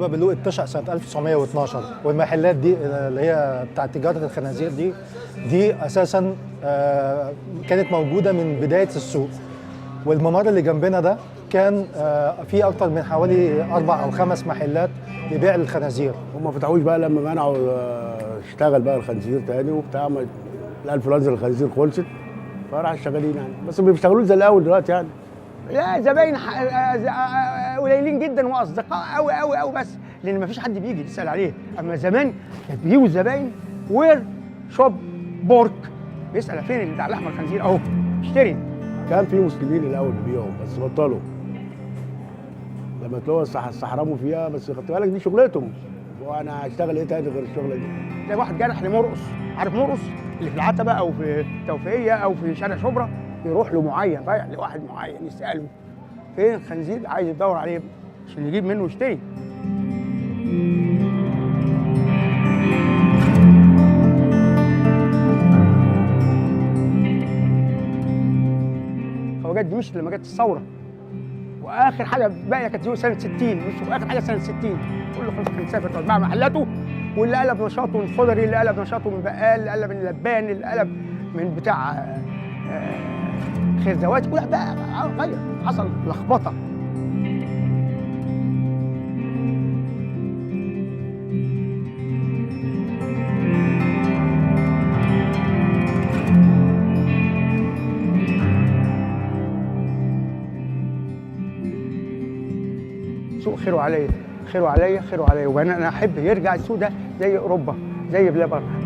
باب اللوق اتشق سنه 1912، والمحلات دي اللي هي بتاعت تجاره الخنازير دي اساسا كانت موجوده من بدايه السوق. والممر اللي جنبنا ده كان فيه اكتر من حوالي 4 أو 5 محلات لبيع الخنازير. هم ما فتحوش بقى لما منعوا اشتغل بقى الخنزير تاني وبتاع، الانفلونزا الخنزير خلصت فراح شغالين يعني، بس ما بيشتغلوش زي الاول دلوقتي يعني. لا زباين قليلين جدا واصدقاء قوي قوي قوي، بس لان ما فيش حد بيجي يسال عليه. اما زمان كانت بيجوا الزباين وير شوب بورك، بيسال فين اللي بتاع لحم الخنزير اهو اشتري. كان في مسلمين الاول بيبيعوا بس بطلوا لما تلاقوا استحرموا فيها، بس خدت بالك دي شغلتهم، وانا هشتغل ايه تاني غير الشغله دي؟ زي واحد جارح لمرقص، عارف مرقص اللي في العتبه او في التوفيقيه او في شارع شبرا، يروح له معين رايح لواحد معين يساله فين الخنزير، عايز يدور عليه عشان يجيب منه يشتري. الخواجات دي مش لما جت الثوره، واخر حاجه باقيه كانت سنه 60، مش اخر حاجه سنه 60. كله خلاص كان سافر توزع محلاته، واللي قلب نشاطه من خضري، اللي قلب نشاطه من بقال، اللي قلب من لبان، اللي قلب من بتاع خزوات، كلها بقى غير، حصل لخبطه. سوق خيره عليا خيره عليا خيره عليا، وانا احب يرجع السوق ده زي اوروبا زي بلاد بره.